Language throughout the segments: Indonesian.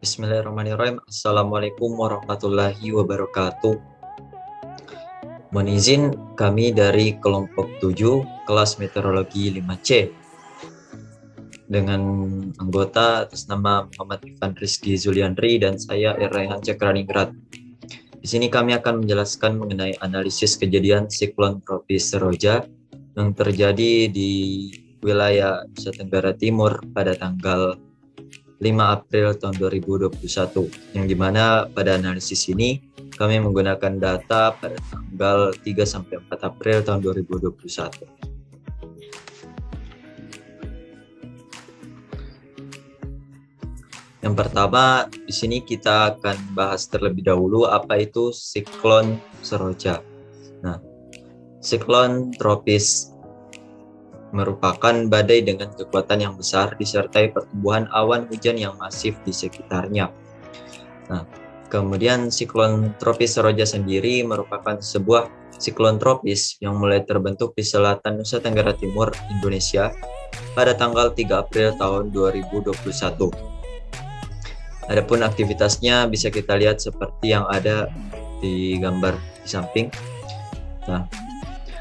Bismillahirrahmanirrahim. Assalamualaikum warahmatullahi wabarakatuh. Mohon izin kami dari kelompok 7 kelas meteorologi 5C dengan anggota atas nama Muhammad Ivan Rizky Zuliandri dan saya Raihan Cakraningrat. Di sini kami akan menjelaskan mengenai analisis kejadian siklon tropis Seroja yang terjadi di wilayah Nusa Tenggara Timur pada tanggal 5 April tahun 2021, yang dimana pada analisis ini kami menggunakan data pada tanggal 3-4 April tahun 2021. Yang pertama, di sini kita akan bahas terlebih dahulu apa itu siklon Seroja. Nah, siklon tropis merupakan badai dengan kekuatan yang besar disertai pertumbuhan awan hujan yang masif di sekitarnya. Nah, kemudian siklon tropis Seroja sendiri merupakan sebuah siklon tropis yang mulai terbentuk di selatan Nusa Tenggara Timur, Indonesia pada tanggal 3 April tahun 2021. Adapun aktivitasnya bisa kita lihat seperti yang ada di gambar di samping. Nah,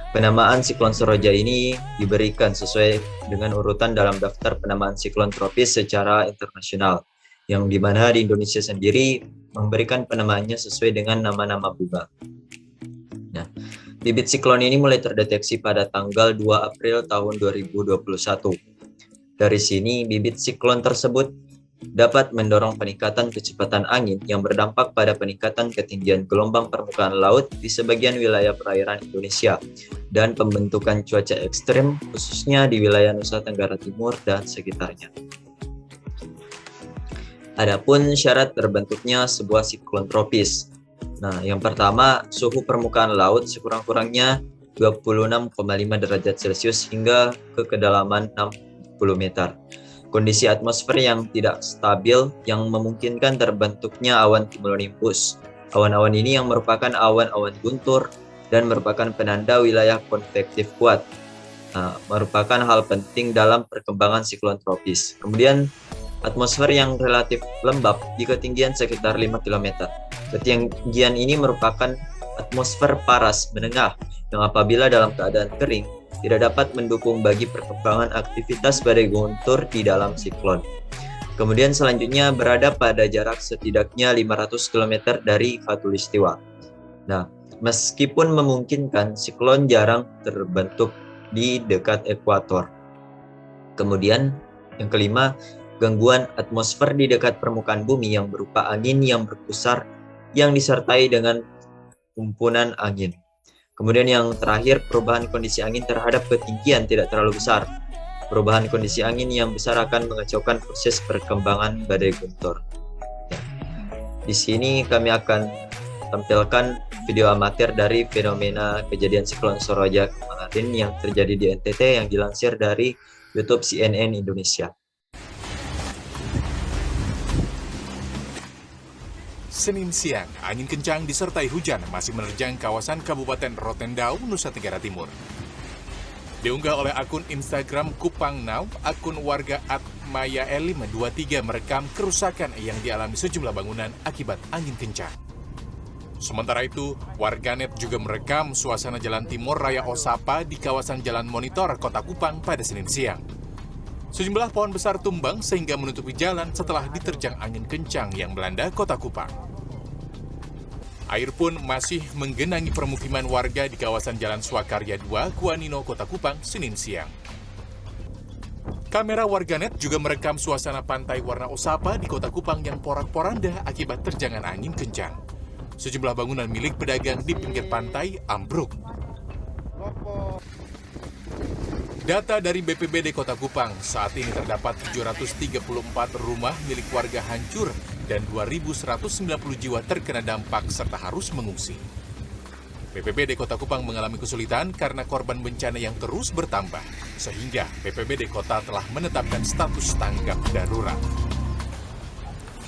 penamaan siklon Seroja ini diberikan sesuai dengan urutan dalam daftar penamaan siklon tropis secara internasional, yang dimana di Indonesia sendiri memberikan penamaannya sesuai dengan nama-nama bunga. Nah, bibit siklon ini mulai terdeteksi pada tanggal 2 April tahun 2021. Dari sini, bibit siklon tersebut dapat mendorong peningkatan kecepatan angin yang berdampak pada peningkatan ketinggian gelombang permukaan laut di sebagian wilayah perairan Indonesia dan pembentukan cuaca ekstrem khususnya di wilayah Nusa Tenggara Timur dan sekitarnya. Adapun syarat terbentuknya sebuah siklon tropis. Nah, yang pertama, suhu permukaan laut sekurang-kurangnya 26,5 derajat Celcius hingga ke kedalaman 60 meter. Kondisi atmosfer yang tidak stabil yang memungkinkan terbentuknya awan cumulonimbus. Awan-awan ini yang merupakan awan-awan guntur dan merupakan penanda wilayah konvektif kuat. Merupakan hal penting dalam perkembangan siklon tropis. Kemudian atmosfer yang relatif lembab di ketinggian sekitar 5 km. Ketinggian ini merupakan atmosfer paras menengah yang apabila dalam keadaan kering tidak dapat mendukung bagi perkembangan aktivitas badai guntur di dalam siklon. Kemudian selanjutnya berada pada jarak setidaknya 500 km dari Khatulistiwa. Nah, meskipun memungkinkan, siklon jarang terbentuk di dekat ekuator. Kemudian yang kelima, gangguan atmosfer di dekat permukaan bumi yang berupa angin yang berpusar yang disertai dengan kumpulan angin. Kemudian yang terakhir, perubahan kondisi angin terhadap ketinggian tidak terlalu besar. Perubahan kondisi angin yang besar akan mengacaukan proses perkembangan badai guntur. Ya. Di sini kami akan tampilkan video amatir dari fenomena kejadian siklon Seroja kemarin yang terjadi di NTT yang dilansir dari YouTube CNN Indonesia. Senin siang, angin kencang disertai hujan masih menerjang kawasan Kabupaten Rotendau, Nusa Tenggara Timur. Diunggah oleh akun Instagram Kupang Now, akun warga @mayaelim23 merekam kerusakan yang dialami sejumlah bangunan akibat angin kencang. Sementara itu, warganet juga merekam suasana Jalan Timur Raya Osapa di kawasan Jalan Monitor, Kota Kupang pada Senin siang. Sejumlah pohon besar tumbang sehingga menutupi jalan setelah diterjang angin kencang yang melanda Kota Kupang. Air pun masih menggenangi permukiman warga di kawasan Jalan Swakarya 2, Kuanino, Kota Kupang, Senin siang. Kamera warganet juga merekam suasana pantai warna Osapa di Kota Kupang yang porak-poranda akibat terjangan angin kencang. Sejumlah bangunan milik pedagang di pinggir pantai ambruk. Data dari BPBD Kota Kupang, saat ini terdapat 734 rumah milik warga hancur dan 2.190 jiwa terkena dampak serta harus mengungsi. BPBD Kota Kupang mengalami kesulitan karena korban bencana yang terus bertambah, sehingga BPBD Kota telah menetapkan status tanggap darurat.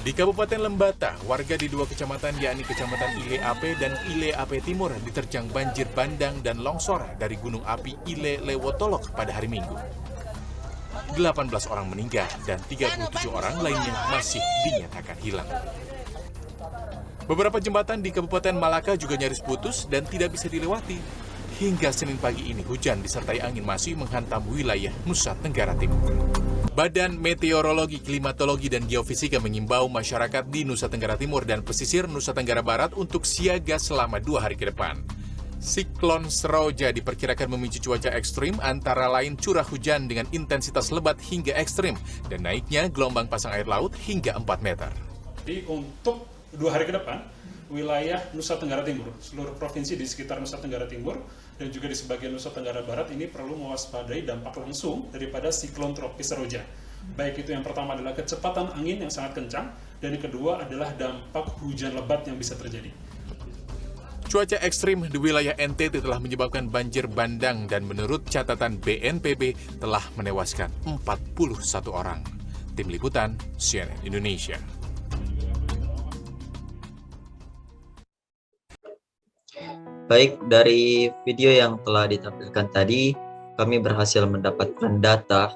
Di Kabupaten Lembata, warga di dua kecamatan yakni Kecamatan Ile Ape dan Ile Ape Timur diterjang banjir bandang dan longsor dari gunung api Ile Lewotolok pada hari Minggu. 18 orang meninggal dan 37 orang lainnya masih dinyatakan hilang. Beberapa jembatan di Kabupaten Malaka juga nyaris putus dan tidak bisa dilewati. Hingga Senin pagi ini hujan disertai angin masih menghantam wilayah Nusa Tenggara Timur. Badan Meteorologi, Klimatologi, dan Geofisika mengimbau masyarakat di Nusa Tenggara Timur dan pesisir Nusa Tenggara Barat untuk siaga selama 2 hari ke depan. Siklon Seroja diperkirakan memicu cuaca ekstrim antara lain curah hujan dengan intensitas lebat hingga ekstrim dan naiknya gelombang pasang air laut hingga 4 meter. Jadi untuk 2 hari ke depan, wilayah Nusa Tenggara Timur, seluruh provinsi di sekitar Nusa Tenggara Timur dan juga di sebagian Nusa Tenggara Barat ini perlu mewaspadai dampak langsung daripada siklon tropis Seroja. Baik itu yang pertama adalah kecepatan angin yang sangat kencang dan yang kedua adalah dampak hujan lebat yang bisa terjadi. Cuaca ekstrim di wilayah NTT telah menyebabkan banjir bandang dan menurut catatan BNPB telah menewaskan 41 orang. Tim Liputan, CNN Indonesia. Baik, dari video yang telah ditampilkan tadi, kami berhasil mendapatkan data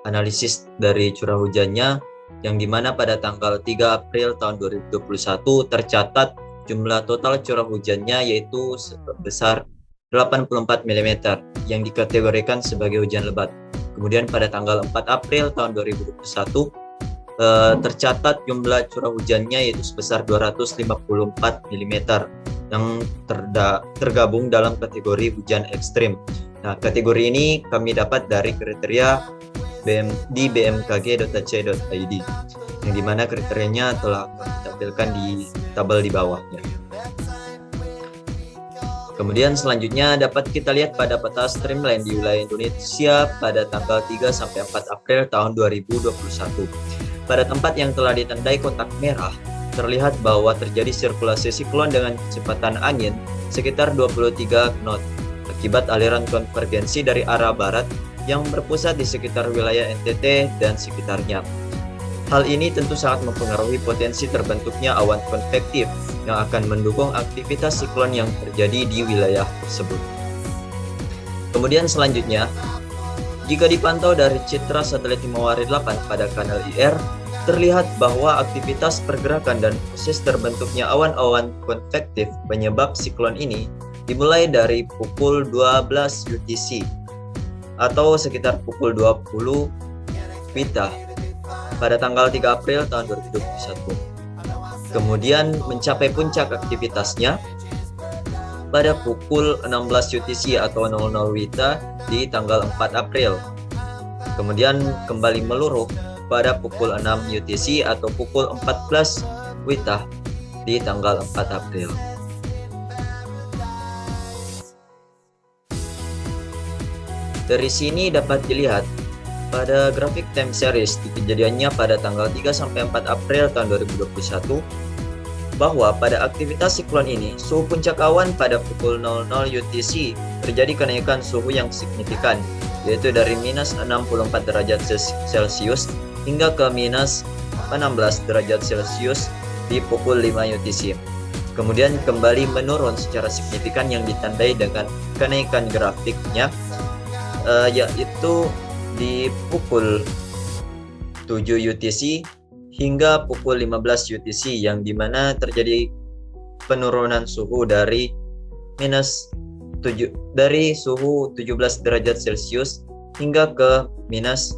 analisis dari curah hujannya, yang dimana pada tanggal 3 April tahun 2021 tercatat jumlah total curah hujannya yaitu sebesar 84 mm yang dikategorikan sebagai hujan lebat. Kemudian pada tanggal 4 April tahun 2021 tercatat jumlah curah hujannya yaitu sebesar 254 mm yang tergabung dalam kategori hujan ekstrim. Nah, kategori ini kami dapat dari kriteria di bmkg.ac.id, yang dimana kriterianya telah ditampilkan di tabel di bawahnya. Kemudian selanjutnya dapat kita lihat pada peta streamline di wilayah Indonesia pada tanggal 3 sampai 4 April tahun 2021. Pada tempat yang telah ditandai kotak merah, terlihat bahwa terjadi sirkulasi siklon dengan kecepatan angin sekitar 23 knot akibat aliran konvergensi dari arah barat yang berpusat di sekitar wilayah NTT dan sekitarnya. Hal ini tentu sangat mempengaruhi potensi terbentuknya awan konvektif yang akan mendukung aktivitas siklon yang terjadi di wilayah tersebut. Kemudian selanjutnya, jika dipantau dari citra satelit Himawari 8 pada kanal IR, terlihat bahwa aktivitas pergerakan dan proses terbentuknya awan-awan konvektif penyebab siklon ini dimulai dari pukul 12 UTC atau sekitar pukul 20 WITA pada tanggal 3 April tahun 2021. Kemudian mencapai puncak aktivitasnya pada pukul 16 UTC atau 00 WITA di tanggal 4 April. Kemudian kembali meluruh pada pukul 6 UTC atau pukul 14 WITA di tanggal 4 April. Dari sini dapat dilihat pada grafik time series di kejadiannya pada tanggal 3 sampai 4 April tahun 2021 bahwa pada aktivitas siklon ini suhu puncak awan pada pukul 00 UTC terjadi kenaikan suhu yang signifikan, yaitu dari minus 64 derajat Celcius hingga ke minus 16 derajat Celcius di pukul 5 UTC. Kemudian kembali menurun secara signifikan yang ditandai dengan kenaikan grafiknya, yaitu di pukul 7 UTC hingga pukul 15 UTC, yang dimana terjadi penurunan suhu dari suhu 17 derajat Celcius hingga ke minus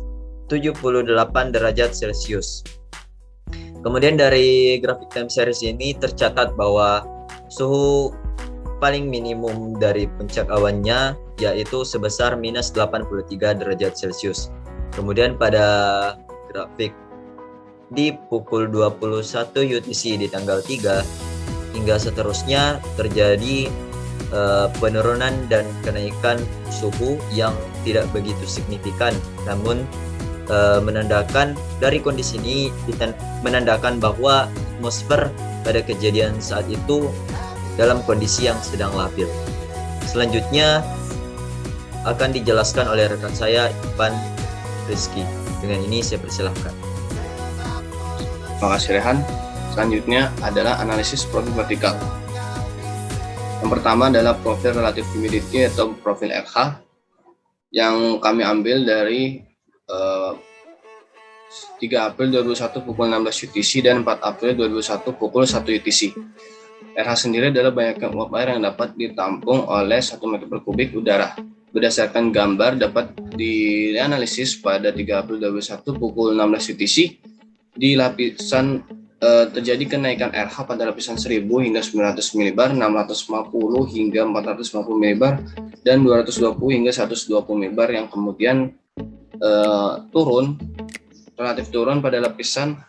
78 derajat Celcius. Kemudian dari grafik time series ini tercatat bahwa suhu paling minimum dari puncak awannya yaitu sebesar minus 83 derajat Celcius. Kemudian pada grafik di pukul 21 UTC di tanggal 3 hingga seterusnya terjadi penurunan dan kenaikan suhu yang tidak begitu signifikan, namun menandakan dari kondisi ini menandakan bahwa atmosfer pada kejadian saat itu dalam kondisi yang sedang labil. Selanjutnya akan dijelaskan oleh rekan saya Ivan Rizky. Dengan ini saya persilahkan. Terima kasih Rehan. Selanjutnya adalah analisis profil vertikal. Yang pertama adalah profil relative humidity atau profil RH yang kami ambil dari eh, 3 April 2021 pukul 16 UTC dan 4 April 2021 pukul 1 UTC. RH sendiri adalah banyaknya uap air yang dapat ditampung oleh 1 meter per kubik udara. Berdasarkan gambar dapat dianalisis pada 3 April 2021 pukul 16 UTC di lapisan terjadi kenaikan RH pada lapisan 1000 hingga 900 mili 650 hingga 450 mili dan 220 hingga 120 mili yang kemudian relatif turun pada lapisan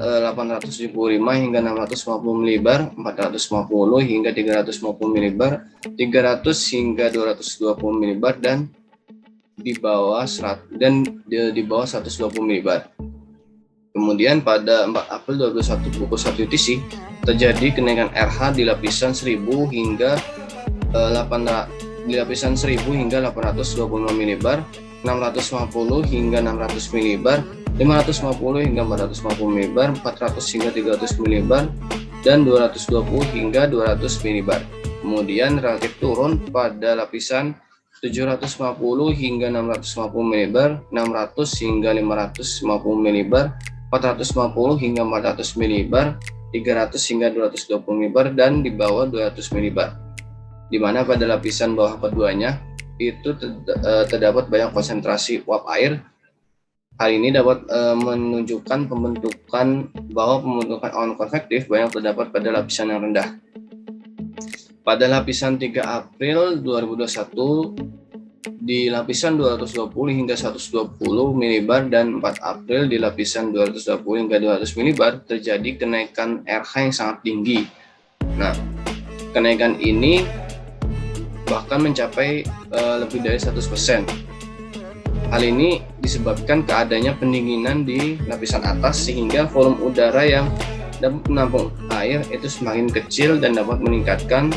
875 hingga 650 mili 450 hingga 350 mili 300 hingga 220 mili dan di bawah 120 mili. Kemudian pada 4 April 2021 pukul 1 UTC terjadi kenaikan RH di lapisan 1000 hingga 825 mili 650 hingga 600 mili 550 hingga 450 mili 400 hingga 300 mili dan 220 hingga 200 mili. Kemudian relatif turun pada lapisan 750 hingga 650 mili 600 hingga 550 mili 450 hingga 400 mili 300 hingga 220 mili dan di bawah 200 mili, di mana pada lapisan bawah keduanya itu terdapat banyak konsentrasi uap air. Hal ini dapat menunjukkan pembentukan awan konvektif banyak terdapat pada lapisan yang rendah. Pada lapisan 3 April 2021 di lapisan 220 hingga 120 mili dan 4 April di lapisan 220 hingga 200 mili terjadi kenaikan RH yang sangat tinggi. Nah, kenaikan ini bahkan mencapai lebih dari 100%. Hal ini disebabkan keadanya pendinginan di lapisan atas sehingga volume udara yang dapat menampung air itu semakin kecil dan dapat meningkatkan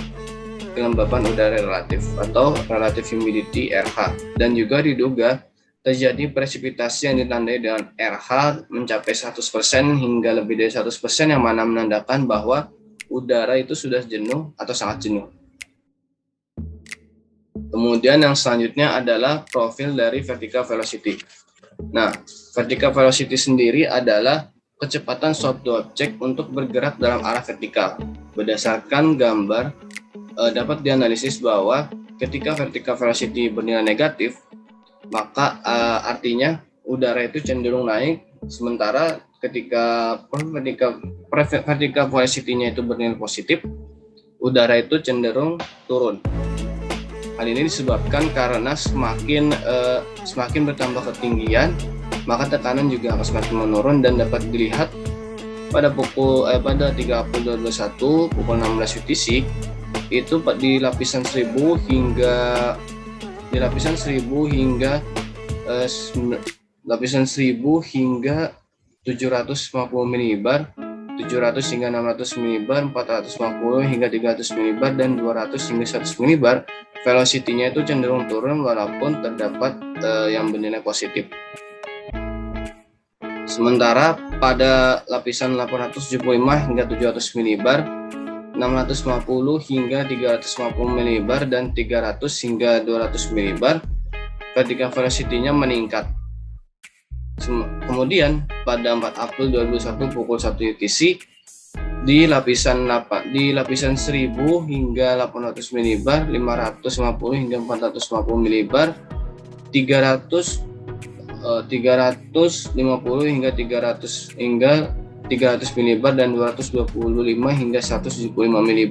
kelembapan udara relatif atau relative humidity RH, dan juga diduga terjadi presipitasi yang ditandai dengan RH mencapai 100% hingga lebih dari 100% yang mana menandakan bahwa udara itu sudah jenuh atau sangat jenuh. Kemudian yang selanjutnya adalah profil dari vertical velocity. Nah, vertical velocity sendiri adalah kecepatan suatu objek untuk bergerak dalam arah vertikal. Berdasarkan gambar dapat dianalisis bahwa ketika vertical velocity bernilai negatif, maka artinya udara itu cenderung naik, sementara ketika vertical velocity-nya itu bernilai positif, udara itu cenderung turun. Hal ini disebabkan karena semakin bertambah ketinggian, maka tekanan juga akan semakin menurun dan dapat dilihat pada 3 April 2021 pukul 16 UTC itu di lapisan 1000 hingga 750 mili 700 hingga 600 mili 450 hingga 300 mili dan 200 hingga 100 mili velocity-nya itu cenderung turun walaupun terdapat yang bernilai positif. Sementara pada lapisan 875 hingga 700 mili 650 hingga 350 mili dan 300 hingga 200 mili vertical velocity-nya meningkat. Kemudian pada 4 April 2021 pukul 1 UTC di lapisan 1000 hingga 800 mili 550 hingga 450 mili 350 hingga 300 mili dan 225 hingga 175 mili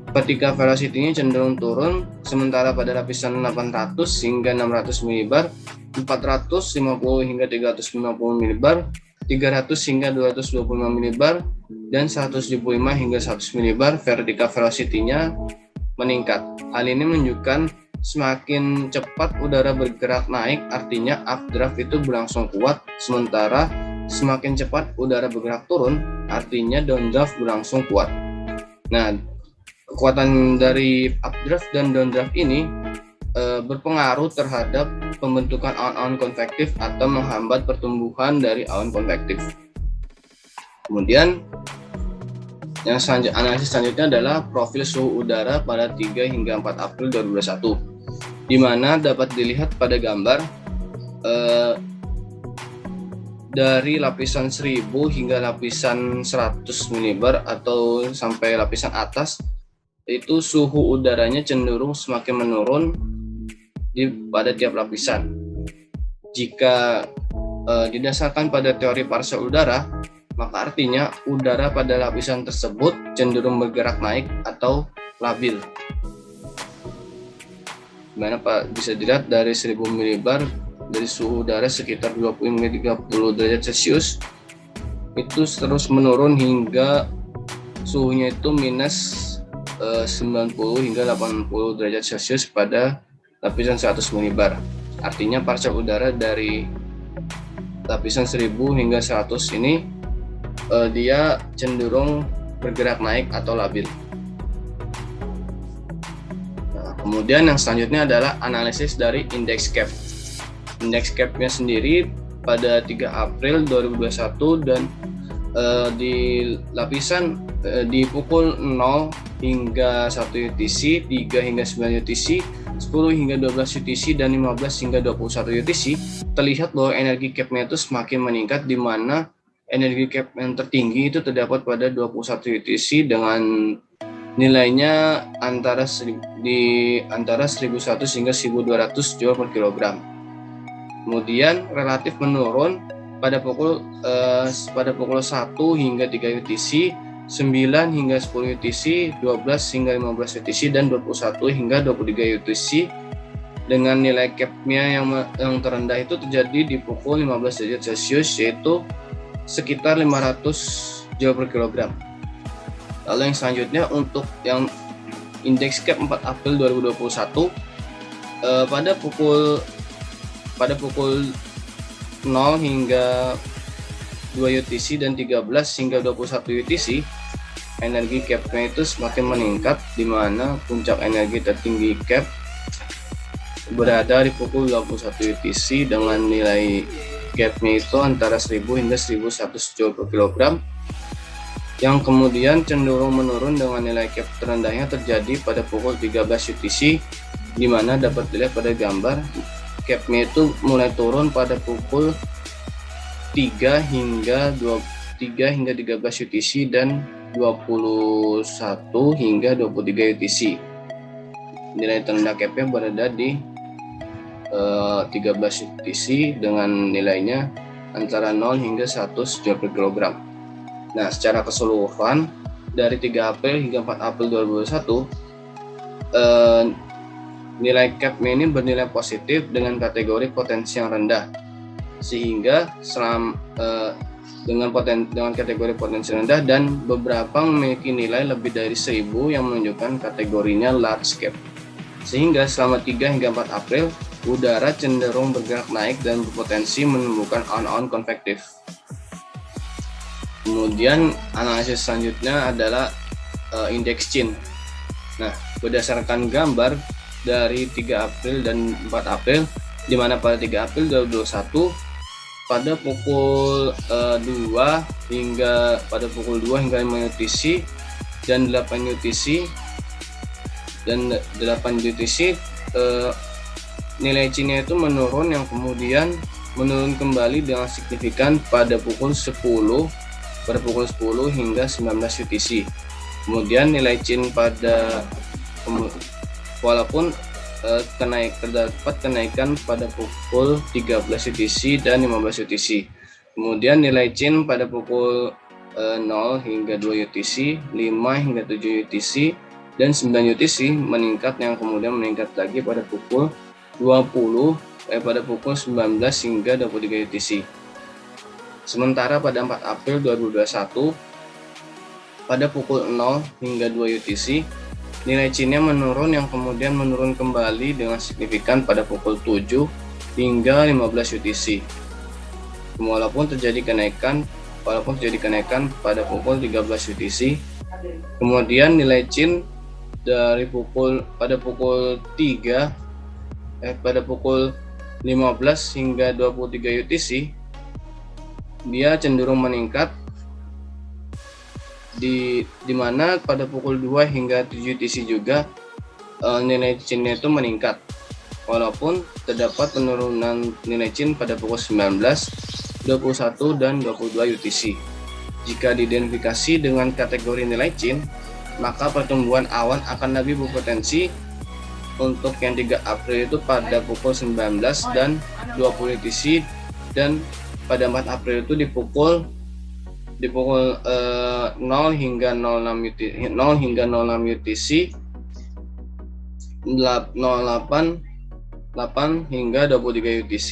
vertical velocity-nya cenderung turun, sementara pada lapisan 800 hingga 600 mili 450 hingga 350 mili 300 hingga 225 mili dan 175 hingga 100 mili vertical velocity-nya meningkat. Hal ini menunjukkan semakin cepat udara bergerak naik, artinya updraft itu berlangsung kuat, sementara semakin cepat udara bergerak turun, artinya downdraft berlangsung kuat. Nah, kekuatan dari updraft dan downdraft ini berpengaruh terhadap pembentukan awan-awan konvektif atau menghambat pertumbuhan dari awan konvektif. Kemudian yang analisis selanjutnya adalah profil suhu udara pada 3 hingga 4 April 2021, di mana dapat dilihat pada gambar dari lapisan 1000 hingga lapisan 100 mili atau sampai lapisan atas, itu suhu udaranya cenderung semakin menurun pada tiap lapisan. Jika didasarkan pada teori parsel udara, maka artinya udara pada lapisan tersebut cenderung bergerak naik atau labil. Dimana bisa dilihat dari 1000 milibar dari suhu udara sekitar 20-30 derajat Celcius itu terus menurun hingga suhunya itu minus 90 hingga 80 derajat Celcius pada lapisan 100 milibar. Artinya parsel udara dari lapisan 1000 hingga 100 ini dia cenderung bergerak naik atau labil. Nah, kemudian yang selanjutnya adalah analisis dari index cap. Index cap-nya sendiri pada 3 April 2021 dan di lapisan di pukul 0 hingga 1 UTC, 3 hingga 9 UTC, 10 hingga 12 UTC, dan 15 hingga 21 UTC, terlihat bahwa energi cap-nya itu semakin meningkat, di mana energi cap yang tertinggi itu terdapat pada 21 UTC dengan nilainya antara 1.100 hingga 1.200 Joule per kilogram. Kemudian relatif menurun pada pukul 1 hingga 3 UTC, 9 hingga 10 UTC, 12 hingga 15 UTC, dan 21 hingga 23 UTC dengan nilai cap-nya yang terendah itu terjadi di pukul 15 derajat Celcius, yaitu sekitar 500 Joule per kilogram. Lalu yang selanjutnya untuk yang indeks cap 4 April 2021 pada pukul 0 hingga 2 UTC dan 13 hingga 21 UTC, energi cap-nya itu semakin meningkat, di mana puncak energi tertinggi cap berada di pukul 21 UTC dengan nilai cap-nya itu antara 1000 hingga 1100 Joule per kilogram, yang kemudian cenderung menurun dengan nilai cap terendahnya terjadi pada pukul 13 UTC, di mana dapat dilihat pada gambar cap-nya itu mulai turun pada pukul 3 hingga 13 UTC dan 21 hingga 23 UTC. Nilai terendah cap-nya berada di 13 UTC dengan nilainya antara 0 hingga 100 Joule per kilogram. Nah, secara keseluruhan dari 3 April hingga 4 April 2021 nilai cap-nya ini bernilai positif dengan kategori potensi yang rendah, sehingga dengan kategori potensi rendah dan beberapa memiliki nilai lebih dari 1000 yang menunjukkan kategorinya large cap. Sehingga selama 3 hingga 4 April udara cenderung bergerak naik dan berpotensi menimbulkan awan-awan konvektif. Kemudian analisis selanjutnya adalah indeks CHIN. Nah, berdasarkan gambar dari 3 April dan 4 April, di mana pada 3 April 2021 pada pukul 2 hingga 5 UTC dan 8 UTC nilai CHIN-nya itu menurun, yang kemudian menurun kembali dengan signifikan pada pukul 10 hingga 19 UTC. Kemudian nilai CHIN walaupun terdapat kenaikan pada pukul 13 UTC dan 15 UTC. Kemudian nilai CHIN pada pukul 0 hingga 2 UTC, 5 hingga 7 UTC, dan 9 UTC meningkat, yang kemudian meningkat lagi pada pukul 19 hingga 23 UTC. Sementara pada 4 April 2021 pada pukul 0 hingga 2 UTC nilai CHIN-nya menurun, yang kemudian menurun kembali dengan signifikan pada pukul 7 hingga 15 UTC. Walaupun terjadi kenaikan pada pukul 13 UTC. Kemudian nilai CHIN pada pukul 15 hingga 23 UTC dia cenderung meningkat, di mana pada pukul 2 hingga 7 UTC juga nilai CHIN-nya itu meningkat. walaupun terdapat penurunan nilai CHIN pada pukul 19, 21, dan 22 UTC. Jika diidentifikasi dengan kategori nilai CHIN, maka pertumbuhan awan akan lebih berpotensi untuk yang 3 April itu pada pukul 19 dan 20 UTC, dan pada 4 April itu di pukul 0 hingga 06 UTC, 08 hingga 23 UTC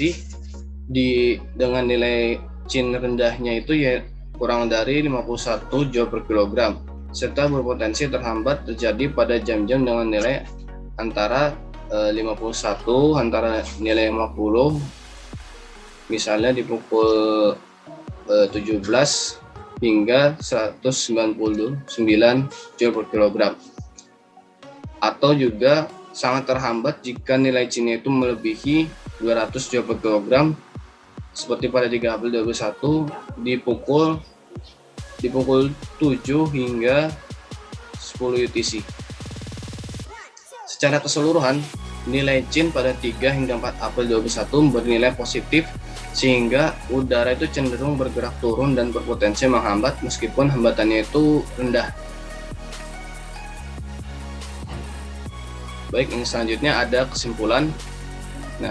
dengan nilai CHIN rendahnya itu ya kurang dari 51 Joule per kilogram, serta berpotensi terhambat terjadi pada jam-jam dengan nilai antara 51 antara nilai 50, misalnya di pukul 17 hingga 199 Joule per kilogram, atau juga sangat terhambat jika nilai CHIN itu melebihi 200 Joule per kilogram, seperti pada 3 April 2021 di pukul 7 hingga 10 UTC. Secara keseluruhan, nilai CHIN pada 3 hingga 4 April 2021 bernilai positif, sehingga udara itu cenderung bergerak turun dan berpotensi menghambat meskipun hambatannya itu rendah. Baik, ini selanjutnya ada kesimpulan. Nah,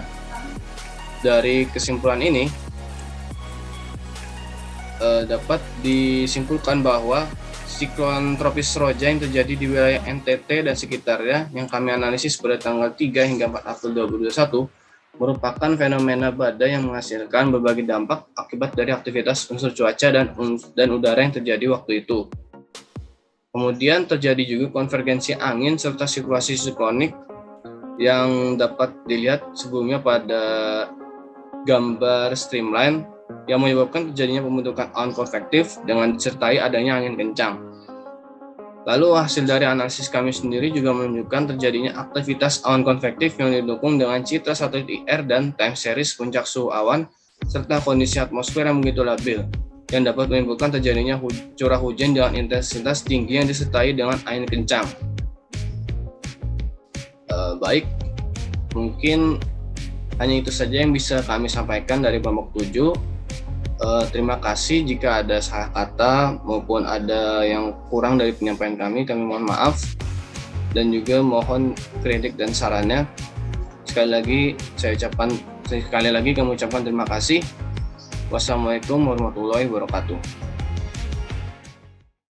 dari kesimpulan ini dapat disimpulkan bahwa siklon tropis Roja yang terjadi di wilayah NTT dan sekitarnya yang kami analisis pada tanggal 3 hingga 4 April 2021 merupakan fenomena badai yang menghasilkan berbagai dampak akibat dari aktivitas unsur cuaca dan udara yang terjadi waktu itu. Kemudian terjadi juga konvergensi angin serta sirkulasi siklonik yang dapat dilihat sebelumnya pada gambar streamline yang menyebabkan terjadinya pembentukan awan konvektif dengan disertai adanya angin kencang. Lalu hasil dari analisis kami sendiri juga menunjukkan terjadinya aktivitas awan konvektif yang didukung dengan citra satelit IR dan time series puncak suhu awan serta kondisi atmosfer yang begitu labil, yang dapat menimbulkan terjadinya curah hujan dengan intensitas tinggi yang disertai dengan angin kencang. Baik, mungkin hanya itu saja yang bisa kami sampaikan dari kelompok 7. Terima kasih jika ada salah kata maupun ada yang kurang dari penyampaian kami mohon maaf, dan juga mohon kritik dan sarannya. Sekali lagi kami ucapkan terima kasih. Wassalamualaikum warahmatullahi wabarakatuh.